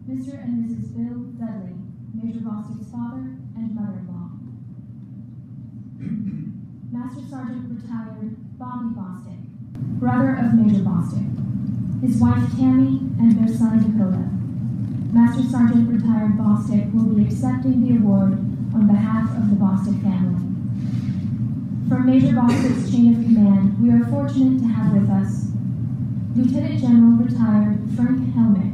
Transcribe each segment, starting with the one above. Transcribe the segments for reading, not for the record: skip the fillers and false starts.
Mr. and Mrs. Bill Dudley, Major Bostick's father and mother-in-law. Master Sergeant Retired Bobby Bostick, brother of Major Bostick, his wife Tammy, and their son Dakota. Master Sergeant Retired Bostick will be accepting the award on behalf of the Bostick family. From Major Bostick's chain of command, we are fortunate to have with us Lieutenant General Retired Frank Helmick,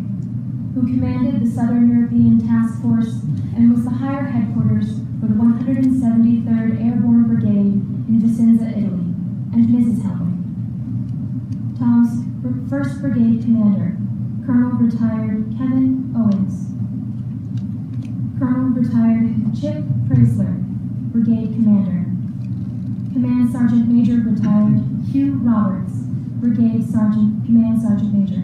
who commanded the Southern European Task Force and was the higher headquarters for the 173rd Airborne Brigade in Vicenza, Italy, and Mrs. Helmick. Tom's 1st Brigade Commander, Colonel Retired Kevin Owens. Colonel Retired Chip Preisler, Brigade Commander. Command Sergeant Major Retired Hugh Roberts, Brigade Sergeant, Command Sergeant Major.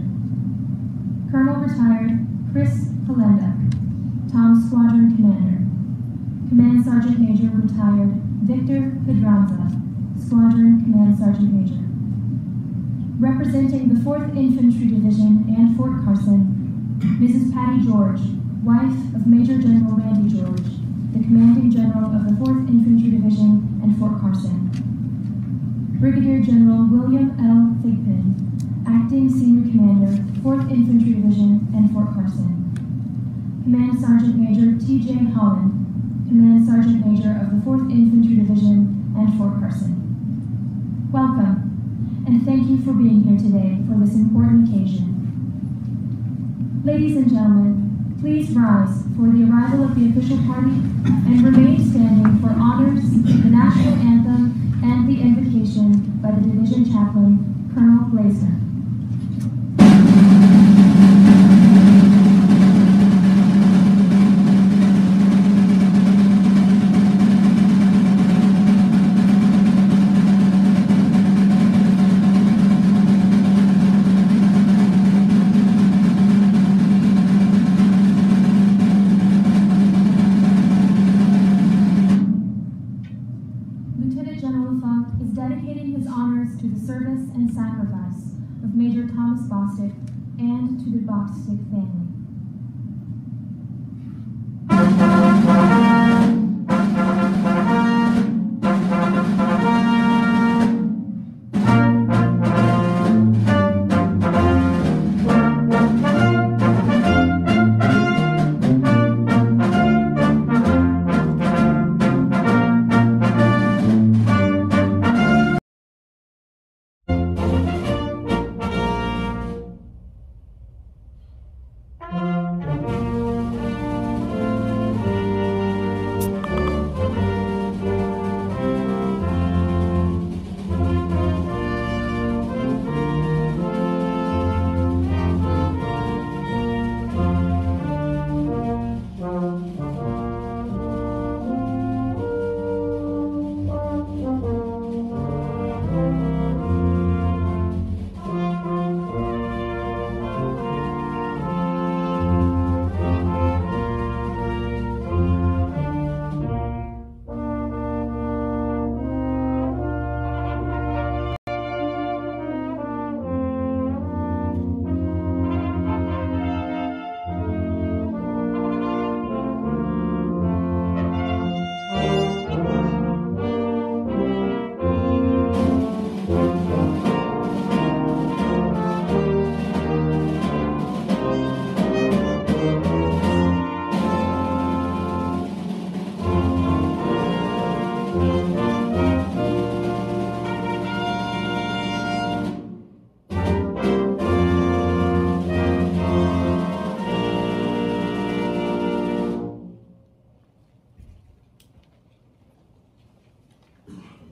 Colonel Retired Chris Kalenda, Tom's Squadron Commander. Command Sergeant Major Retired Victor Pedranza, Squadron Command Sergeant Major. Representing the 4th Infantry Division and Fort Carson, Mrs. Patty George, wife of Major General Randy George, the Commanding General of the 4th Infantry Division and Fort Carson. Brigadier General William L. Thigpen, Acting Senior Commander, 4th Infantry Division and Fort Carson. Command Sergeant Major T.J. Holland, Command Sergeant Major of the 4th Infantry Division and Fort Carson. Welcome, and thank you for being here today for this important occasion. Ladies and gentlemen, please rise for the arrival of the official party and remain standing for honors, the national anthem, and the invocation by the division chaplain, Colonel Blaisner. To the service and sacrifice of Major Thomas Bostick and to the Bostick family.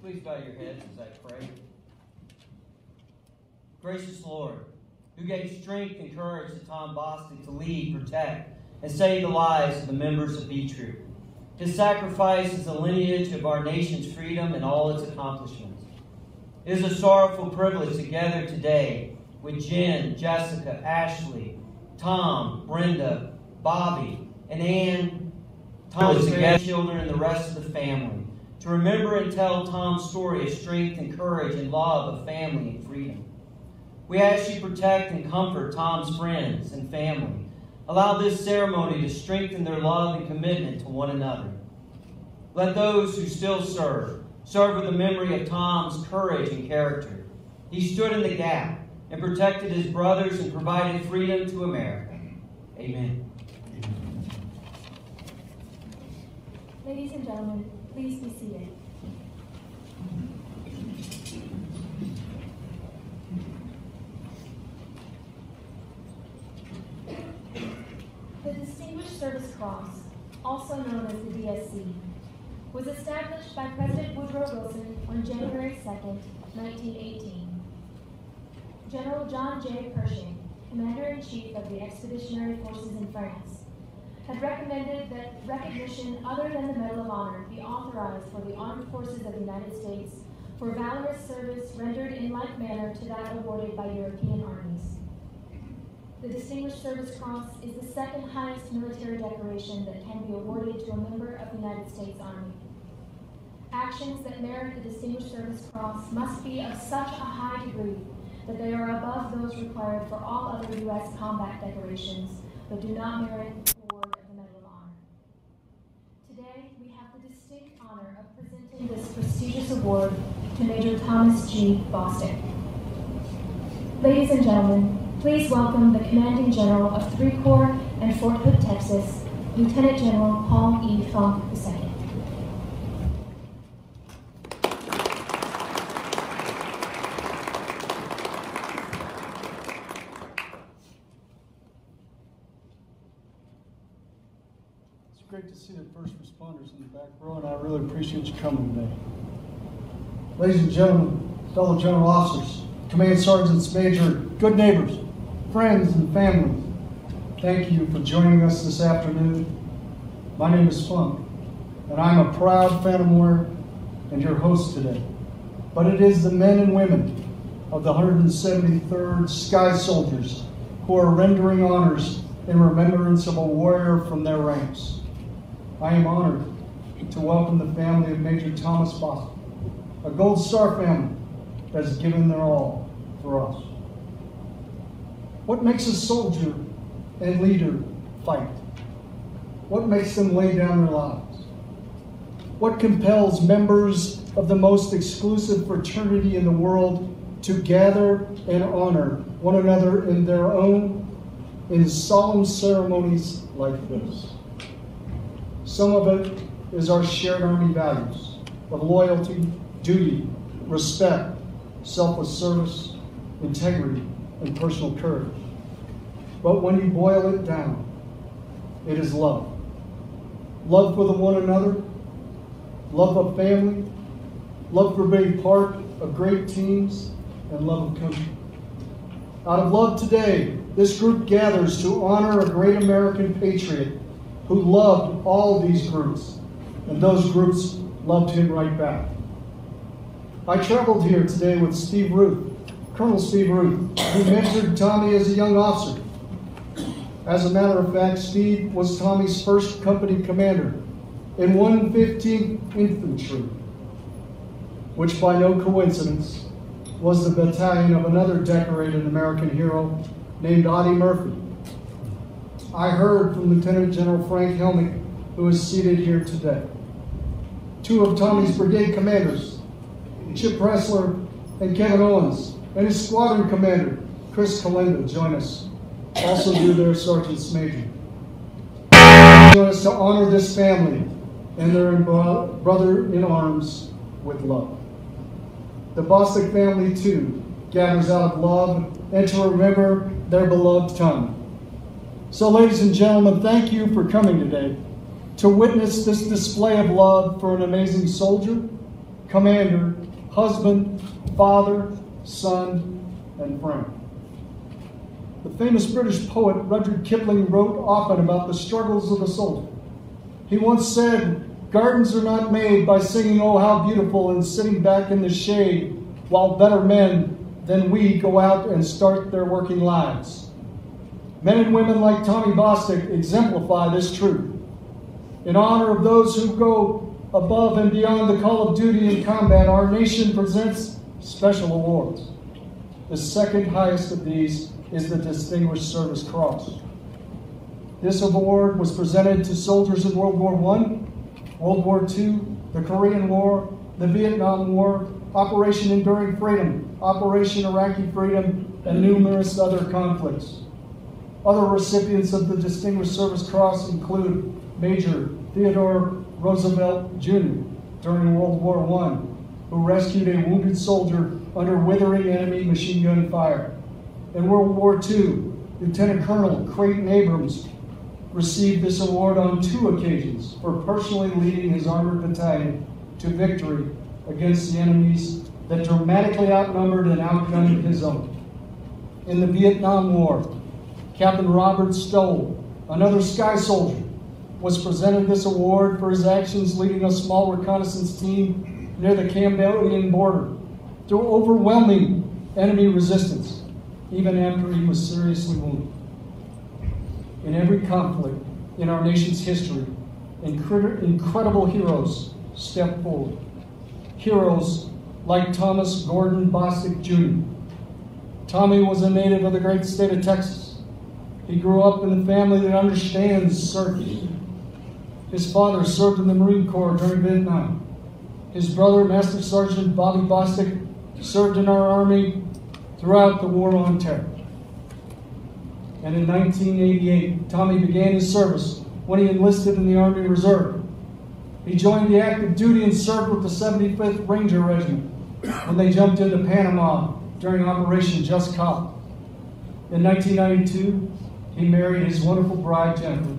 Please bow your heads as I pray. Gracious Lord, who gave strength and courage to Tom Bostick to lead, protect, and save the lives of the members of B Troop. His sacrifice is the lineage of our nation's freedom and all its accomplishments. It is a sorrowful privilege to gather today with Jen, Jessica, Ashley, Tom, Brenda, Bobby, and Ann, Tom's grandchildren, and the rest of the family, to remember and tell Tom's story of strength and courage and love of family and freedom. We ask you to protect and comfort Tom's friends and family, Allow this ceremony to strengthen their love and commitment to one another. Let those who still serve with the memory of Tom's courage and character. He stood in the gap and protected his brothers and provided freedom to America. Amen. Ladies and gentlemen, please be seated. The Distinguished Service Cross, also known as the DSC, was established by President Woodrow Wilson on January 2nd, 1918. General John J. Pershing, Commander-in-Chief of the Expeditionary Forces in France, had recommended that recognition other than the Medal of Honor be authorized for the Armed Forces of the United States for valorous service rendered in like manner to that awarded by European armies. The Distinguished Service Cross is the second highest military decoration that can be awarded to a member of the United States Army. Actions that merit the Distinguished Service Cross must be of such a high degree that they are above those required for all other U.S. combat decorations, but do not merit the award of the Medal of Honor. Today, we have the distinct honor of presenting this prestigious award to Major Thomas G. Bostick. Ladies and gentlemen, please welcome the Commanding General of 3 Corps and Fort Hood, Texas, Lieutenant General Paul E. Funk II. It's great to see the first responders in the back row, and I really appreciate you coming today. Ladies and gentlemen, fellow general officers, command sergeants, major, good neighbors, friends and family, thank you for joining us this afternoon. My name is Funk, and I'm a proud Phantom Warrior and your host today. But it is the men and women of the 173rd Sky Soldiers who are rendering honors in remembrance of a warrior from their ranks. I am honored to welcome the family of Major Thomas Bostick, a Gold Star family that has given their all for us. What makes a soldier and leader fight? What makes them lay down their lives? What compels members of the most exclusive fraternity in the world to gather and honor one another in solemn ceremonies like this? Some of it is our shared Army values of loyalty, duty, respect, selfless service, integrity, and personal courage. But when you boil it down, it is love. Love for the one another, love of family, love for being part of great teams, and love of country. Out of love today, this group gathers to honor a great American patriot who loved all these groups, and those groups loved him right back. I traveled here today with Steve Ruth, Colonel Steve Ruth, who mentored Tommy as a young officer. As a matter of fact, Steve was Tommy's first company commander in 115th Infantry, which by no coincidence was the battalion of another decorated American hero named Audie Murphy. I heard from Lieutenant General Frank Helmick, who is seated here today. 2 of Tommy's brigade commanders, Chip Pressler and Kevin Owens, and his squadron commander, Chris Kalinda, join us. Also do their sergeant's major. Join us to honor this family and their brother in arms with love. The Bostick family, too, gathers out of love and to remember their beloved Tommy. So, ladies and gentlemen, thank you for coming today to witness this display of love for an amazing soldier, commander, husband, father, son, and friend. The famous British poet Rudyard Kipling wrote often about the struggles of the soldier. He once said, "Gardens are not made by singing 'Oh, how beautiful' and sitting back in the shade while better men than we go out and start their working lives." Men and women like Tommy Bostick exemplify this truth. In honor of those who go above and beyond the call of duty in combat, our nation presents special awards. The second highest of these is the Distinguished Service Cross. This award was presented to soldiers in World War I, World War II, the Korean War, the Vietnam War, Operation Enduring Freedom, Operation Iraqi Freedom, and numerous other conflicts. Other recipients of the Distinguished Service Cross include Major Theodore Roosevelt Jr. during World War I, who rescued a wounded soldier under withering enemy machine gun fire. In World War II, Lieutenant Colonel Creighton Abrams received this award on 2 occasions for personally leading his armored battalion to victory against the enemies that dramatically outnumbered and outgunned his own. In the Vietnam War, Captain Robert Stoll, another Sky Soldier, was presented this award for his actions leading a small reconnaissance team near the Cambodian border through overwhelming enemy resistance, even after he was seriously wounded. In every conflict in our nation's history, incredible heroes stepped forward. Heroes like Thomas Gordon Bostick Jr. Tommy was a native of the great state of Texas. He grew up in a family that understands service. His father served in the Marine Corps during Vietnam. His brother, Master Sergeant Bobby Bostick, served in our Army throughout the War on Terror. And in 1988, Tommy began his service when he enlisted in the Army Reserve. He joined the active duty and served with the 75th Ranger Regiment when they jumped into Panama during Operation Just Cause. In 1992, he married his wonderful bride, Jennifer,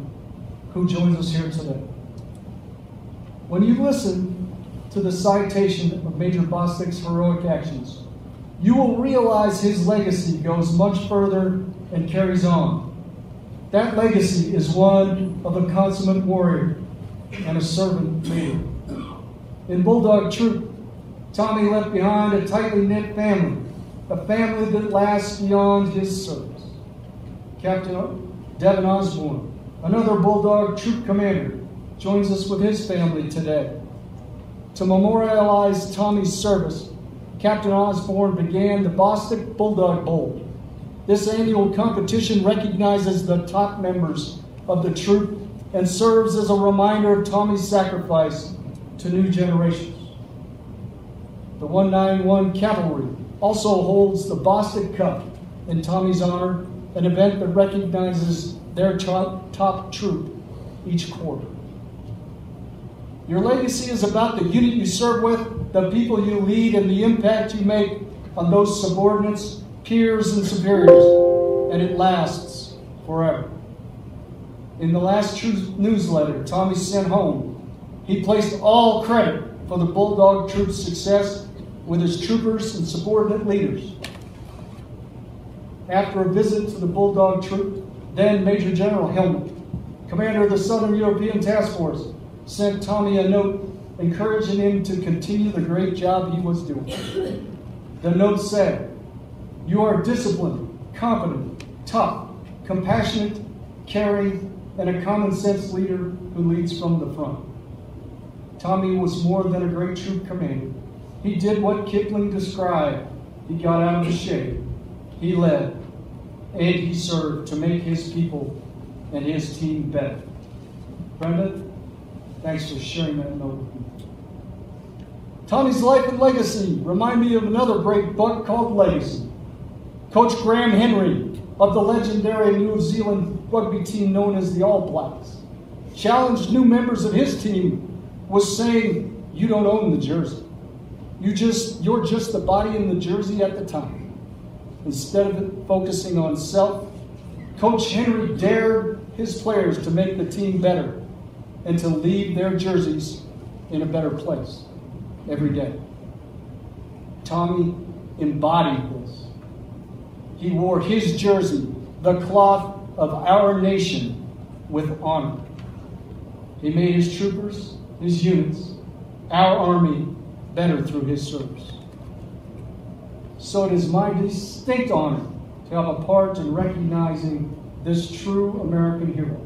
who joins us here today. When you listen to the citation of Major Bostick's heroic actions, you will realize his legacy goes much further and carries on. That legacy is one of a consummate warrior and a servant leader. In Bulldog Troop, Tommy left behind a tightly knit family, a family that lasts beyond his service. Captain Devin Osborne, another Bulldog Troop Commander, joins us with his family today. To memorialize Tommy's service, Captain Osborne began the Bostick Bulldog Bowl. This annual competition recognizes the top members of the troop and serves as a reminder of Tommy's sacrifice to new generations. The 191 Cavalry also holds the Bostick Cup in Tommy's honor, an event that recognizes their top troop each quarter. Your legacy is about the unit you serve with, the people you lead, and the impact you make on those subordinates, peers, and superiors, and it lasts forever. In the last newsletter Tommy sent home, he placed all credit for the Bulldog Troop's success with his troopers and subordinate leaders. After a visit to the Bulldog Troop, then Major General Hillman, commander of the Southern European Task Force, sent Tommy a note encouraging him to continue the great job he was doing. The note said, "You are disciplined, competent, tough, compassionate, caring, and a common sense leader who leads from the front." Tommy was more than a great troop commander. He did what Kipling described. He got out of the shade. He led, and he served to make his people and his team better. Brenda, thanks for sharing that note with me. Tommy's life and legacy remind me of another great book called Legacy. Coach Graham Henry of the legendary New Zealand rugby team known as the All Blacks challenged new members of his team with saying, "You don't own the jersey. You're just the body in the jersey at the time." Instead of focusing on self, Coach Henry dared his players to make the team better and to leave their jerseys in a better place every day. Tommy embodied this. He wore his jersey, the cloth of our nation, with honor. He made his troopers, his units, our Army better through his service. So it is my distinct honor to have a part in recognizing this true American hero.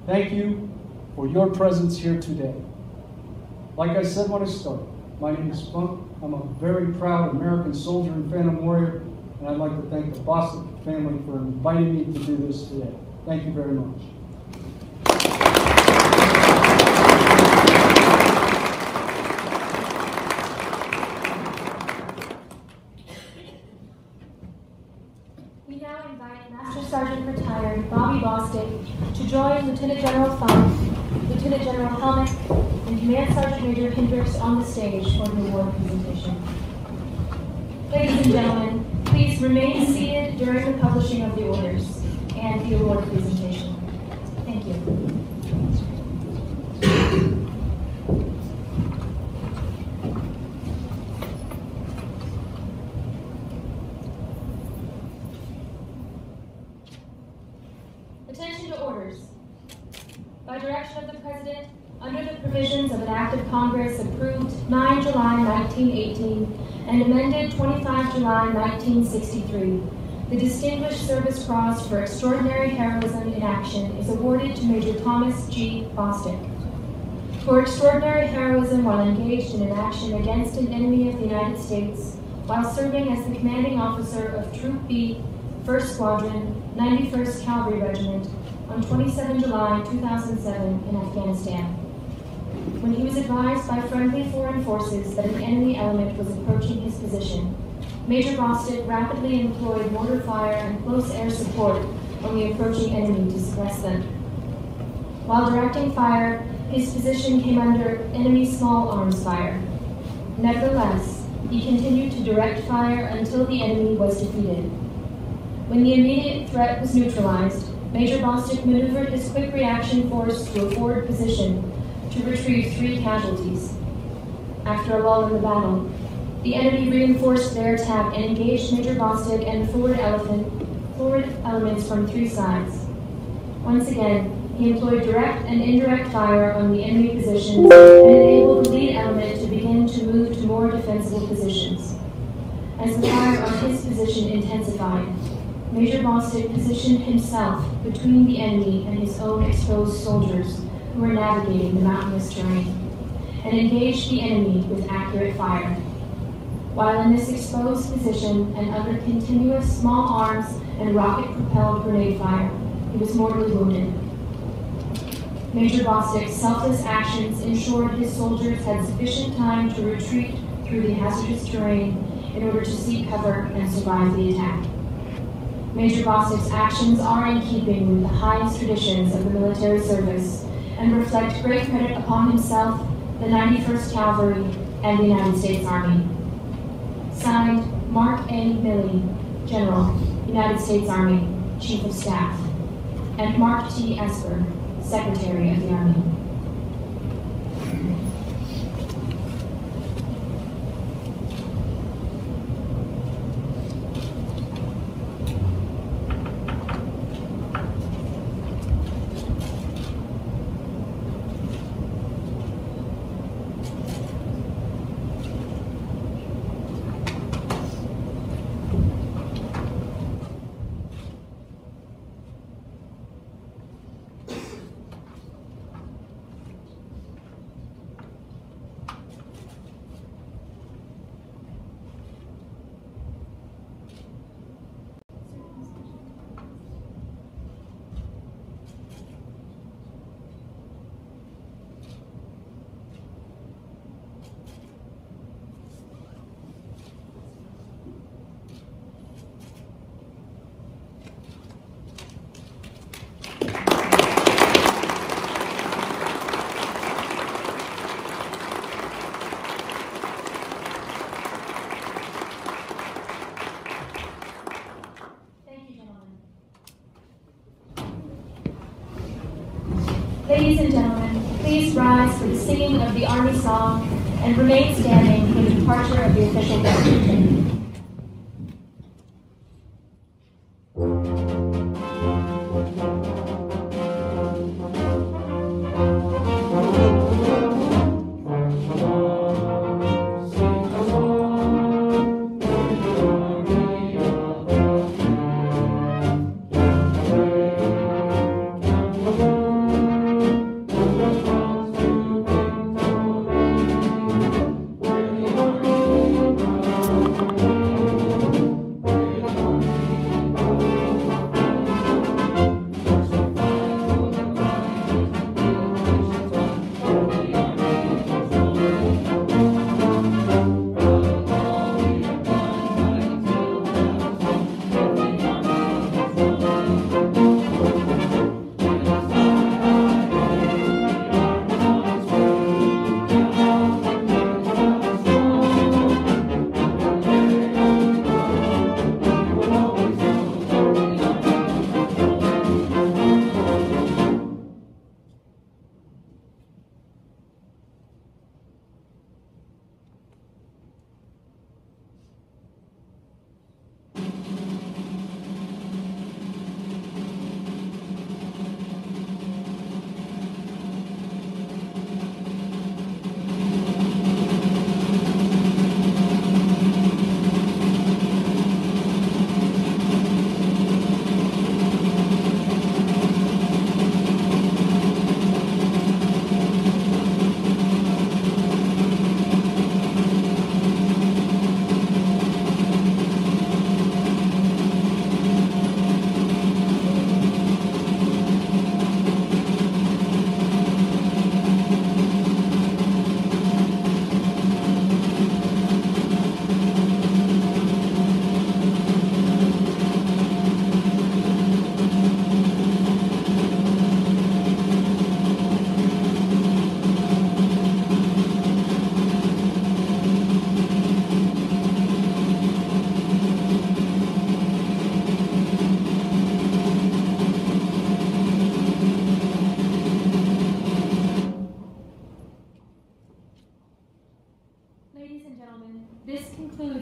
Thank you for your presence here today. Like I said when I started, my name is Funk. I'm a very proud American soldier and phantom warrior, and I'd like to thank the Bostick family for inviting me to do this today. Thank you very much. Bobby Bostick to join Lieutenant General Funk, Lieutenant General Helmick, and Command Sergeant Major Hendricks on the stage for the award presentation. Ladies and gentlemen, please remain seated during the publishing of the orders and the award presentation. Thank you. Attention to orders. By direction of the President, under the provisions of an Act of Congress approved 9 July 1918 and amended 25 July 1963, the Distinguished Service Cross for Extraordinary Heroism in Action is awarded to Major Thomas G. Bostick. For extraordinary heroism while engaged in an action against an enemy of the United States, while serving as the commanding officer of Troop B, 1st Squadron, 91st Cavalry Regiment, on 27 July 2007 in Afghanistan. When he was advised by friendly foreign forces that an enemy element was approaching his position, Major Bostick rapidly employed mortar fire and close air support on the approaching enemy to suppress them. While directing fire, his position came under enemy small arms fire. Nevertheless, he continued to direct fire until the enemy was defeated. When the immediate threat was neutralized, Major Bostick maneuvered his quick reaction force to a forward position to retrieve 3 casualties. After a lull in the battle, the enemy reinforced their attack and engaged Major Bostick and the forward elements from 3 sides. Once again, he employed direct and indirect fire on the enemy positions and enabled the lead element to begin to move to more defensible positions. As the fire on his position intensified, Major Bostick positioned himself between the enemy and his own exposed soldiers who were navigating the mountainous terrain, and engaged the enemy with accurate fire. While in this exposed position and under continuous small arms and rocket-propelled grenade fire, he was mortally wounded. Major Bostick's selfless actions ensured his soldiers had sufficient time to retreat through the hazardous terrain in order to seek cover and survive the attack. Major Bostick's actions are in keeping with the highest traditions of the military service and reflect great credit upon himself, the 91st Cavalry, and the United States Army. Signed, Mark A. Milley, General, United States Army, Chief of Staff, and Mark T. Esper, Secretary of the Army. Ladies and gentlemen, please rise for the singing of the Army song and remain standing for the departure of the official delegation.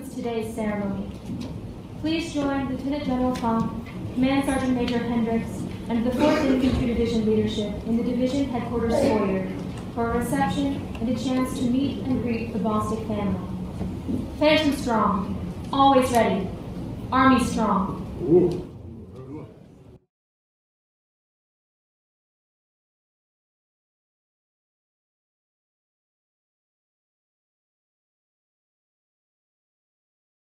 concludes today's ceremony. Please join Lieutenant General Funk, Command Sergeant Major Hendricks, and the 4th Infantry Division leadership in the division headquarters foyer for a reception and a chance to meet and greet the Bostick family. Phantom strong, always ready. Army strong.